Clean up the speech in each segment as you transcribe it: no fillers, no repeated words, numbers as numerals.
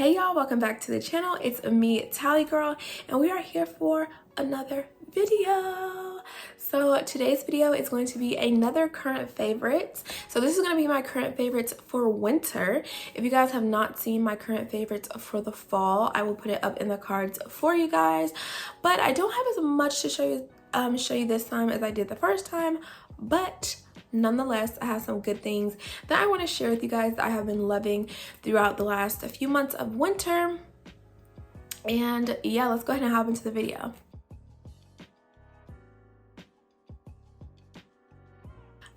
Hey y'all, welcome back to the channel. It's me, Tally Girl, and we are here for another video. So today's video is going to be another current favorites. So this is going to be my current favorites for winter. If you guys have not seen my current favorites for the fall, I will put it up in the cards for you guys. But I don't have as much to show you this time as I did the first time, but nonetheless, I have some good things that I want to share with you guys that I have been loving throughout the last few months of winter. And yeah, let's go ahead and hop into the video.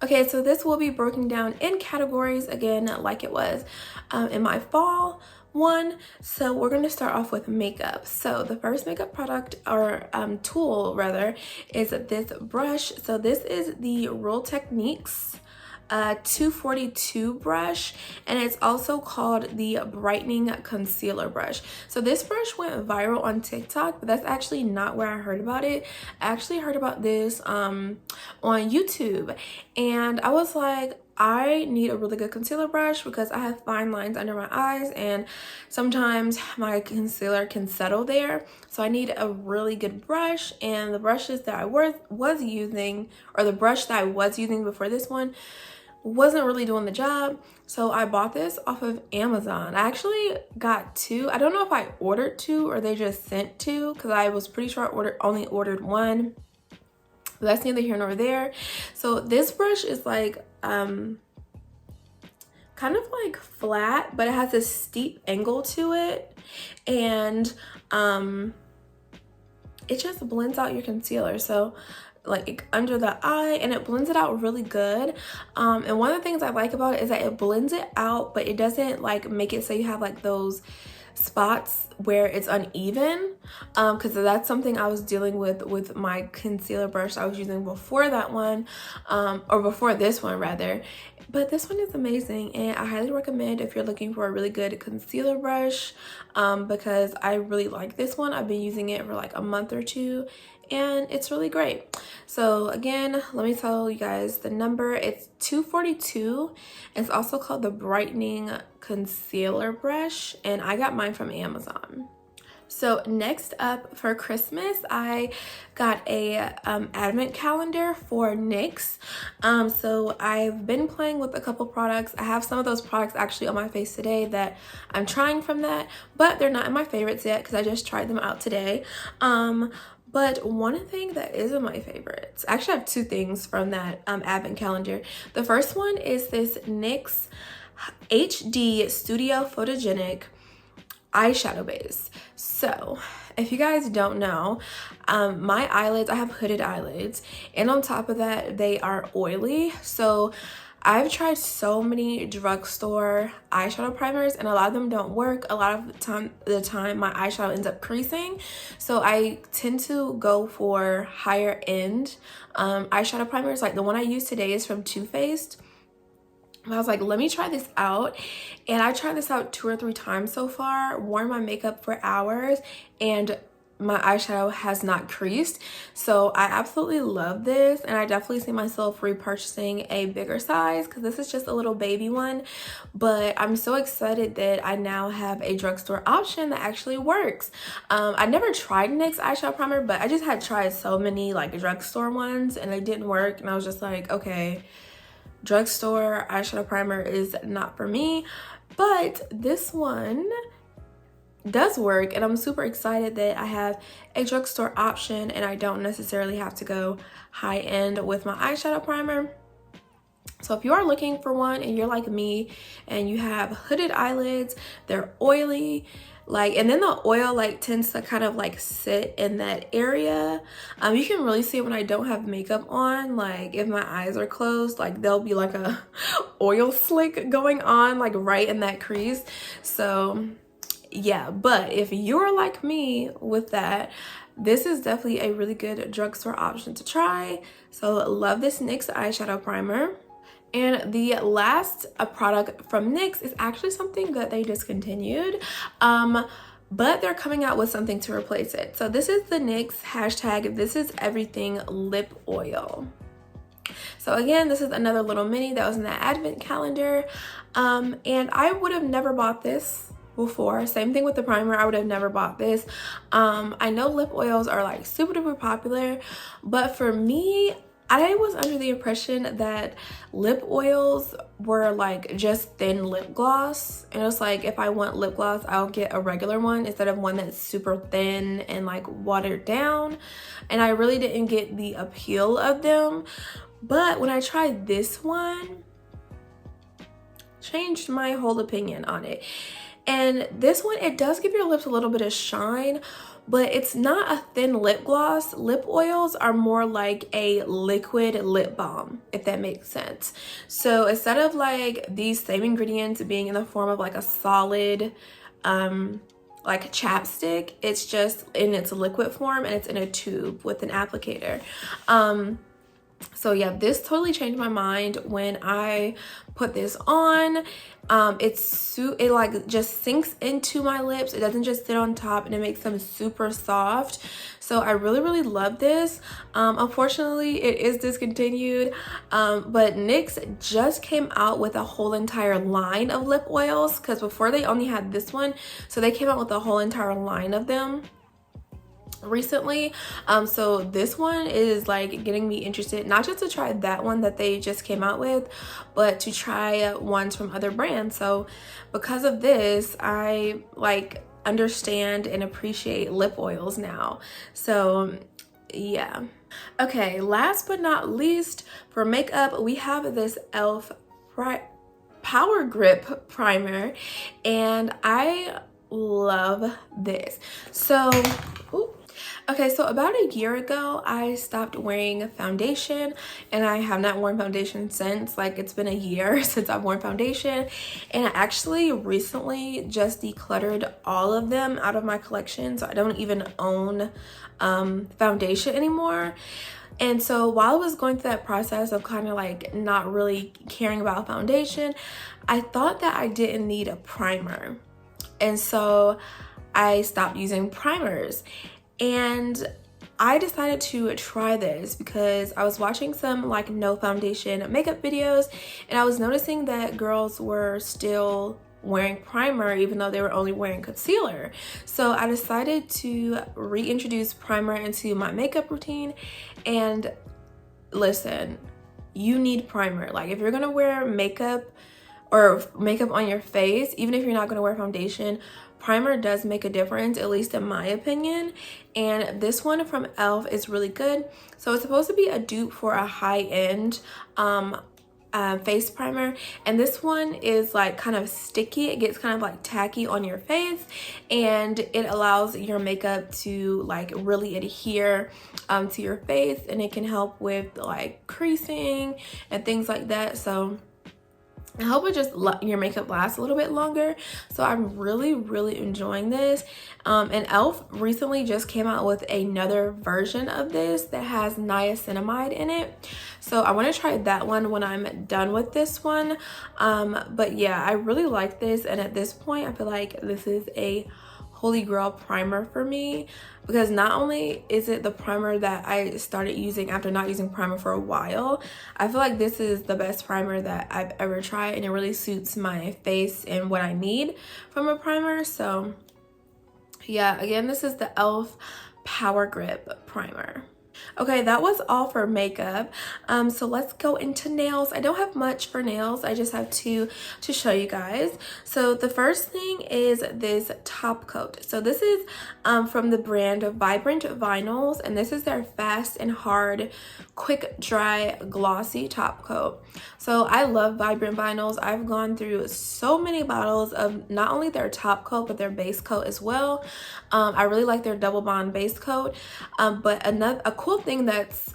Okay, so this will be broken down in categories again, like it was in my fall one. So we're going to start off with makeup. So the first makeup product, or tool rather, is this brush. So this is the Real Techniques 242 brush, and it's also called the brightening concealer brush. So this brush went viral on TikTok, but that's actually not where I heard about it. I actually heard about this on YouTube, and I was like, I need a really good concealer brush because I have fine lines under my eyes and sometimes my concealer can settle there. So I need a really good brush, and the brushes that I was using, or the brush that I was using before this one, wasn't really doing the job. So I bought this off of Amazon. I actually got two. I don't know if I ordered two or they just sent two, because I was pretty sure I only ordered one. But that's neither here nor there. So this brush is like kind of like flat, but it has a steep angle to it, and it just blends out your concealer. So like under the eye, and it blends it out really good. And one of the things I like about it is that it blends it out, but it doesn't like make it so you have like those spots where it's uneven, because that's something I was dealing with my concealer brush I was using before that one, or before this one rather. But this one is amazing, and I highly recommend if you're looking for a really good concealer brush, because I really like this one. I've been using it for like a month or two, and it's really great. So again, let me tell you guys the number. It's 242. It's also called the brightening concealer brush, and I got mine from Amazon. So next up, for Christmas, I got a advent calendar for NYX. So I've been playing with a couple products. I have some of those products actually on my face today that I'm trying from that, but they're not in my favorites yet because I just tried them out today. But one thing that is in my favorites, actually I have two things from that advent calendar. The first one is this NYX HD Studio Photogenic eyeshadow base. So if you guys don't know, my eyelids, I have hooded eyelids, and on top of that they are oily. So I've tried so many drugstore eyeshadow primers, and a lot of them don't work. A lot of the time my eyeshadow ends up creasing. So I tend to go for higher end eyeshadow primers. Like the one I use today is from Too Faced. I was like, let me try this out. And I tried this out 2 or 3 times so far, worn my makeup for hours, and my eyeshadow has not creased. So I absolutely love this, and I definitely see myself repurchasing a bigger size because this is just a little baby one. But I'm so excited that I now have a drugstore option that actually works. I never tried NYX eyeshadow primer, but I just had tried so many like drugstore ones and they didn't work, and I was just like, okay, drugstore eyeshadow primer is not for me. But this one does work, and I'm super excited that I have a drugstore option and I don't necessarily have to go high end with my eyeshadow primer. So if you are looking for one and you're like me and you have hooded eyelids, they're oily, like, and then the oil like tends to kind of like sit in that area. You can really see it when I don't have makeup on. Like if my eyes are closed, like there'll be like a oil slick going on like right in that crease. So yeah, but if you're like me with that, this is definitely a really good drugstore option to try. So love this NYX eyeshadow primer. And the last product from NYX is actually something that they discontinued, but they're coming out with something to replace it. So this is the NYX hashtag This Is Everything lip oil. So again, this is another little mini that was in that advent calendar, and I would have never bought this before. Same thing with the primer. I would have never bought this. I know lip oils are like super duper popular, but for me, I was under the impression that lip oils were like just thin lip gloss, and it's like if I want lip gloss, I'll get a regular one instead of one that's super thin and like watered down, and I really didn't get the appeal of them. But when I tried this one, changed my whole opinion on it. And this one, it does give your lips a little bit of shine, but it's not a thin lip gloss. Lip oils are more like a liquid lip balm, if that makes sense. So instead of like these same ingredients being in the form of like a solid like chapstick, it's just in its liquid form and it's in a tube with an applicator. So yeah, this totally changed my mind when I put this on. It like just sinks into my lips. It doesn't just sit on top, and it makes them super soft. So I really love this. Unfortunately, it is discontinued, but NYX just came out with a whole entire line of lip oils, because before they only had this one, so they came out with a whole entire line of them recently. So this one is like getting me interested, not just to try that one that they just came out with, but to try ones from other brands. So because of this, I like understand and appreciate lip oils now. So yeah. Okay, last but not least, for makeup, we have this e.l.f. Power Grip Primer, and I love this. So okay, so about a year ago, I stopped wearing foundation, and I have not worn foundation since. Like, it's been a year since I've worn foundation, and I actually recently just decluttered all of them out of my collection, so I don't even own foundation anymore. And so while I was going through that process of kind of like not really caring about foundation, I thought that I didn't need a primer, and so I stopped using primers. And I decided to try this because I was watching some like no foundation makeup videos, and I was noticing that girls were still wearing primer even though they were only wearing concealer. So I decided to reintroduce primer into my makeup routine. And listen, you need primer. Like, if you're gonna wear makeup or makeup on your face, even if you're not gonna wear foundation, primer does make a difference, at least in my opinion. And this one from e.l.f. is really good. So it's supposed to be a dupe for a high-end face primer, and this one is like kind of sticky. It gets kind of like tacky on your face, and it allows your makeup to like really adhere to your face, and it can help with like creasing and things like that. So I hope it just your makeup lasts a little bit longer. So I'm really enjoying this. And e.l.f. recently just came out with another version of this that has niacinamide in it. So I want to try that one when I'm done with this one. But yeah, I really like this. And at this point, I feel like this is a holy grail primer for me, because not only is it the primer that I started using after not using primer for a while, I feel like this is the best primer that I've ever tried, and it really suits my face and what I need from a primer. So yeah, again, this is the e.l.f. Power Grip Primer. Okay, that was all for makeup. So let's go into nails. I don't have much for nails. I just have two to show you guys. So the first thing is this top coat. So this is from the brand Vibrant Vinyls, and this is their fast and hard, quick dry, glossy top coat. So I love Vibrant Vinyls. I've gone through so many bottles of not only their top coat, but their base coat as well. I really like their double bond base coat. But a cool thing that's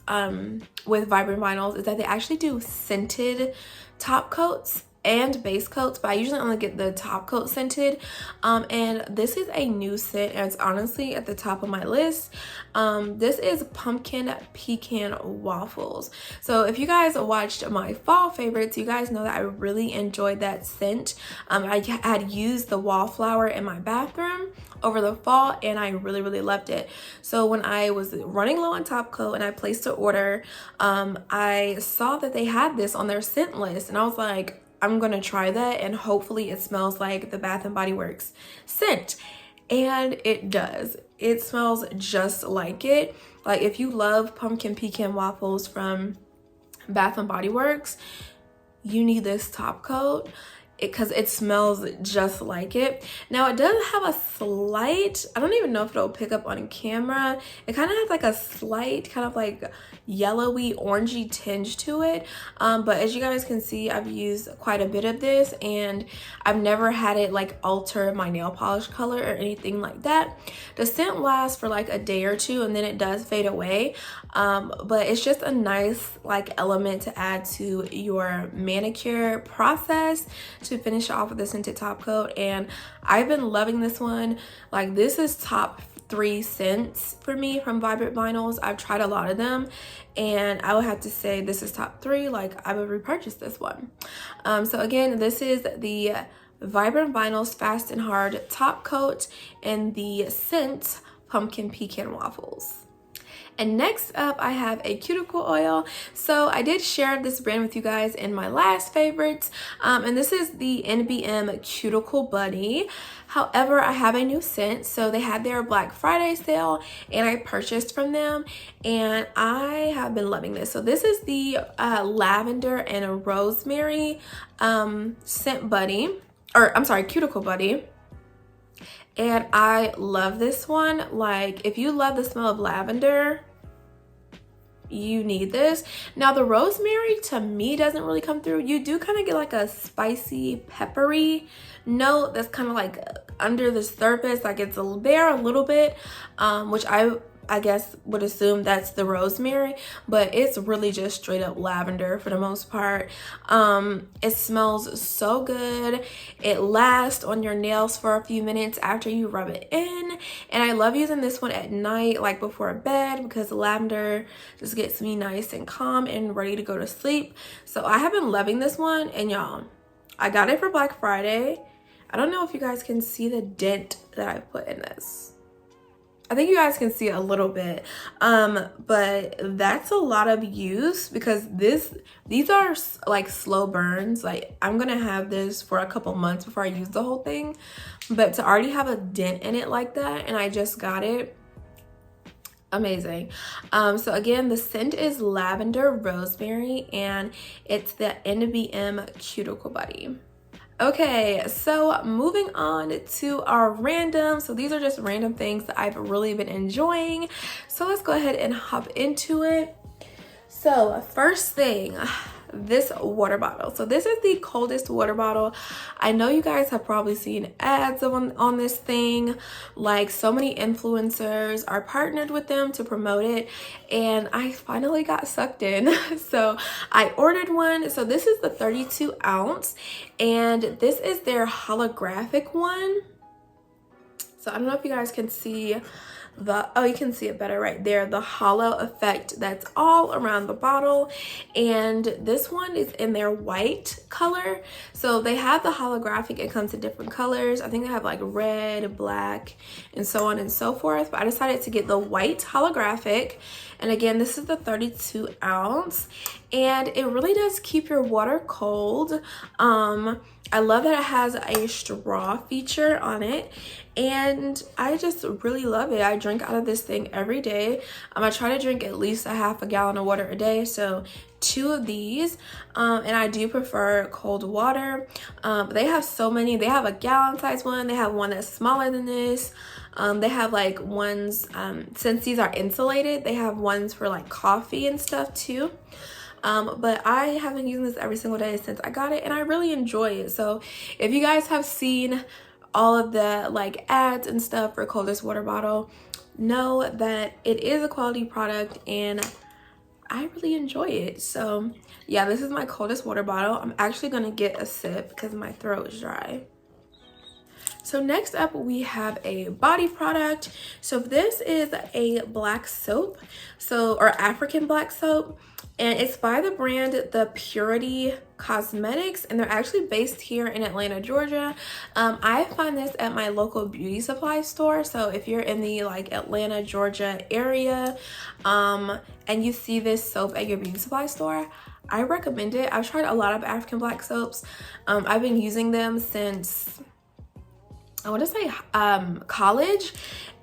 with Vibrant Vinyls is that they actually do scented top coats and base coats, but I usually only get the top coat scented. And this is a new scent, and it's honestly at the top of my list. This is Pumpkin Pecan Waffles. So if you guys watched my fall favorites, you guys know that I really enjoyed that scent. I had used the wallflower in my bathroom over the fall, and I really loved it. So when I was running low on top coat and I placed an order, I saw that they had this on their scent list, and I was like, I'm gonna try that, and hopefully it smells like the Bath and Body Works scent. And it does. It smells just like it. Like if you love pumpkin pecan waffles from Bath and Body Works, you need this top coat because it smells just like it. Now it does have a slight, I don't even know if it'll pick up on camera, it kind of has like a slight kind of like yellowy orangey tinge to it, but as you guys can see, I've used quite a bit of this and I've never had it like alter my nail polish color or anything like that. The scent lasts for like a day or two and then it does fade away, but it's just a nice like element to add to your manicure process to finish off with the scented top coat. And I've been loving this one. Like this is top 3 scents for me from Vibrant Vinyls. I've tried a lot of them and I would have to say this is top 3. Like I would repurchase this one. So again, this is the Vibrant Vinyls Fast and Hard top coat and the scent Pumpkin Pecan Waffles. And next up, I have a cuticle oil. So I did share this brand with you guys in my last favorites, and this is the NBM Cuticle Buddy. However, I have a new scent. So they had their Black Friday sale and I purchased from them and I have been loving this. So this is the lavender and a rosemary scent buddy, or I'm sorry, cuticle buddy. And I love this one. Like if you love the smell of lavender, you need this. Now the rosemary to me doesn't really come through. You do kind of get like a spicy peppery note that's kind of like under the surface, like it's there a little bit, which I guess would assume that's the rosemary, but it's really just straight up lavender for the most part. It smells so good. It lasts on your nails for a few minutes after you rub it in, and I love using this one at night, like before bed, because the lavender just gets me nice and calm and ready to go to sleep. So I have been loving this one, and y'all, I got it for Black Friday. I don't know if you guys can see the dent that I put in this. I think you guys can see a little bit, but that's a lot of use because these are like slow burns. Like I'm gonna have this for a couple months before I use the whole thing, but to already have a dent in it like that, and I just got it, amazing. So again, the scent is lavender rosemary and it's the NBM Cuticle Buddy. Okay, so moving on to our random. So these are just random things that I've really been enjoying. So let's go ahead and hop into it. So first thing, this water bottle. So this is the coldest water bottle. I know you guys have probably seen ads on this thing. Like so many influencers are partnered with them to promote it, and I finally got sucked in. So I ordered one. So this is the 32 ounce and this is their holographic one. So I don't know if you guys can see you can see it better right there, the hollow effect that's all around the bottle. And this one is in their white color. So they have the holographic, it comes in different colors. I think they have like red, black, and so on and so forth, but I decided to get the white holographic. And again, this is the 32 ounce and it really does keep your water cold. I love that it has a straw feature on it and I just really love it. I drink out of this thing every day. I try to drink at least a half a gallon of water a day, so 2 of these, and I do prefer cold water. They have so many. They have a gallon size one, they have one that's smaller than this. They have like ones, since these are insulated, they have ones for like coffee and stuff too. But I have been using this every single day since I got it and I really enjoy it. So if you guys have seen all of the like ads and stuff for coldest water bottle, know that it is a quality product and I really enjoy it. So yeah, this is my coldest water bottle. I'm actually gonna get a sip because my throat is dry. So next up we have a body product. So this is a black soap, or African black soap, and it's by the brand The Purity Cosmetics, and they're actually based here in Atlanta, Georgia. I find this at my local beauty supply store. So if you're in the like Atlanta, Georgia area, and you see this soap at your beauty supply store, I recommend it. I've tried a lot of African black soaps. I've been using them since, I want to say college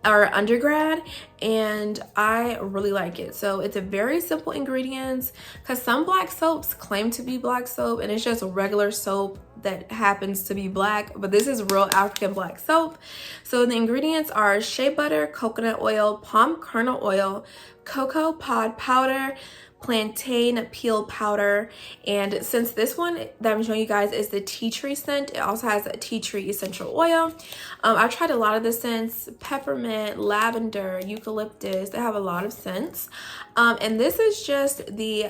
or undergrad, and I really like it. So it's a very simple ingredients, because some black soaps claim to be black soap and it's just regular soap that happens to be black, but this is real African black soap. So the ingredients are shea butter, coconut oil, palm kernel oil, cocoa pod powder, plantain peel powder, and since this one that I'm showing you guys is the tea tree scent, it also has a tea tree essential oil. I've tried a lot of the scents: peppermint, lavender, eucalyptus. They have a lot of scents, and this is just the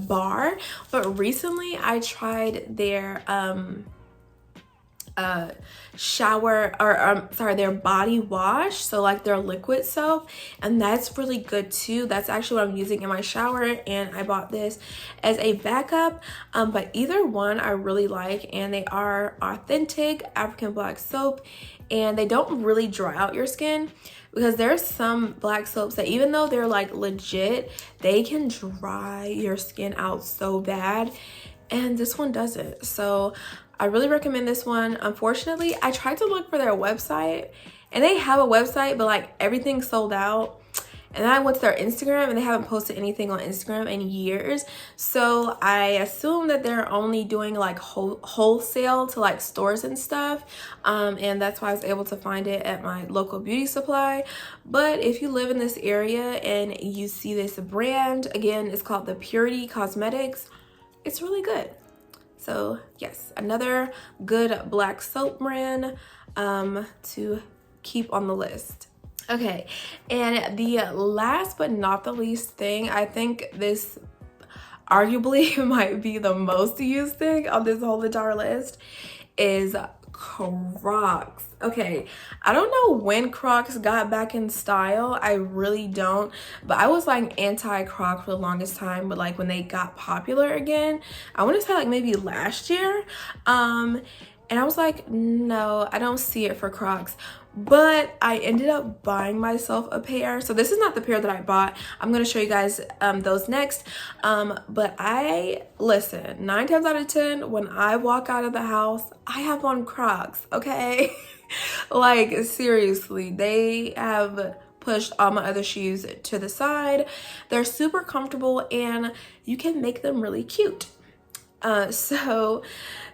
bar, but recently I tried their shower, or sorry, their body wash, so like their liquid soap, and that's really good too. That's actually what I'm using in my shower, and I bought this as a backup. But either one I really like, and they are authentic African black soap, and they don't really dry out your skin, because there's some black soaps that even though they're like legit, they can dry your skin out so bad, and this one doesn't. So I really recommend this one. Unfortunately, I tried to look for their website, and they have a website, but like everything's sold out. And then I went to their Instagram, and they haven't posted anything on Instagram in years. So I assume that they're only doing like wholesale to like stores and stuff. And that's why I was able to find it at my local beauty supply. But if you live in this area and you see this brand, again, it's called the Purity Cosmetics. It's really good. So yes, another good black soap brand to keep on the list. Okay, and the last but not the least thing, I think this arguably might be the most used thing on this whole entire list, is Crocs. Okay, I don't know when Crocs got back in style. I really don't, but I was like anti-Croc for the longest time, but like when they got popular again, I want to say like maybe last year, and I was like, no, I don't see it for Crocs. But I ended up buying myself a pair. So this is not the pair that I bought. I'm going to show you guys those next. But listen, 9 times out of 10, when I walk out of the house, I have on Crocs, okay? Like, seriously, they have pushed all my other shoes to the side. They're super comfortable, and you can make them really cute. So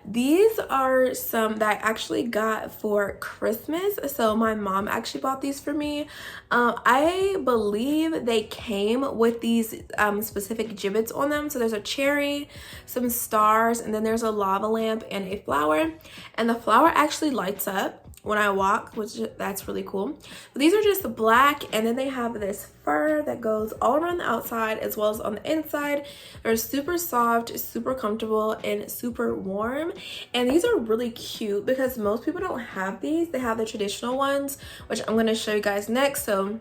these are some that I actually got for Christmas. So my mom actually bought these for me. I believe they came with these specific gibbets on them. So there's a cherry, some stars, and then there's a lava lamp and a flower. And the flower actually lights up when I walk, which that's really cool. But these are just black, and then they have this fur that goes all around the outside as well as on the inside. They're super soft, super comfortable, and super warm. And these are really cute because most people don't have these. They have the traditional ones, which I'm going to show you guys next. So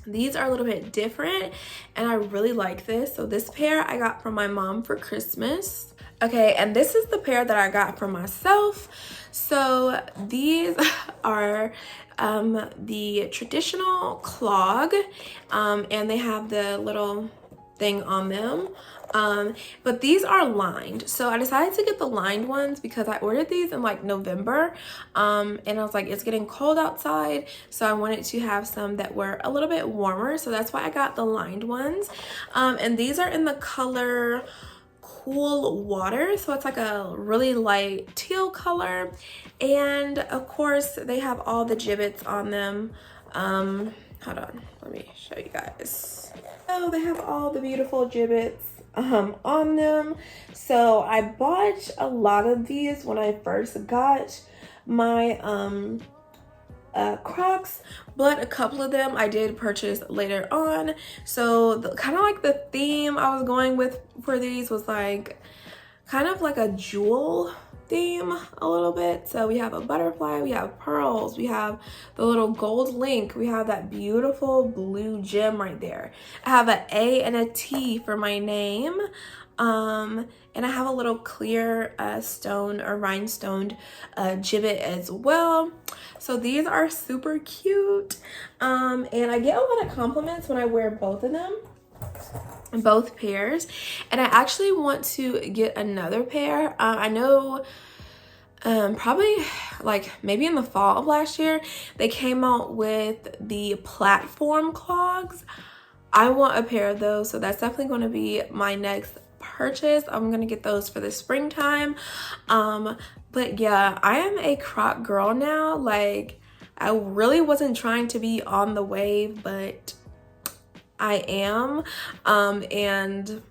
these are a little bit different, and I really like this. So this pair I got from my mom for Christmas. Okay, and this is the pair that I got for myself. So these are the traditional clog, and they have the little thing on them, but these are lined. So I decided to get the lined ones because I ordered these in like November, and I was like, it's getting cold outside, so I wanted to have some that were a little bit warmer, so that's why I got the lined ones. And these are in the color Cool Water, so it's like a really light teal color, and of course they have all the gibbets on them. Hold on, let me show you guys. So they have all the beautiful gibbets on them. So I bought a lot of these when I first got my Crocs, but a couple of them I did purchase later on. So kind of like the theme I was going with for these was like kind of like a jewel theme a little bit. So we have a butterfly, we have pearls, we have the little gold link, we have that beautiful blue gem right there. I have an A and a T for my name, and I have a little clear stone or rhinestoned gibbet as well. So these are super cute, and I get a lot of compliments when I wear both of them. both pairs, and I actually want to get another pair. I know probably like maybe in the fall of last year they came out with the platform clogs. I want a pair of those, so that's definitely going to be my next purchase. I'm gonna get those for the springtime. But yeah, I am a Croc girl now. Like, I really wasn't trying to be on the wave, but I am. And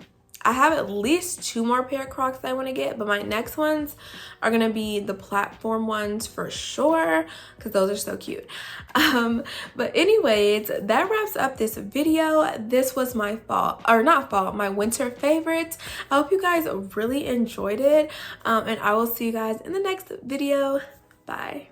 I have at least 2 more pair of Crocs that I want to get, but my next ones are gonna be the platform ones for sure, because those are so cute. But anyways, that wraps up this video. This was my fall, or not fall, my winter favorites. I hope you guys really enjoyed it, and I will see you guys in the next video. Bye.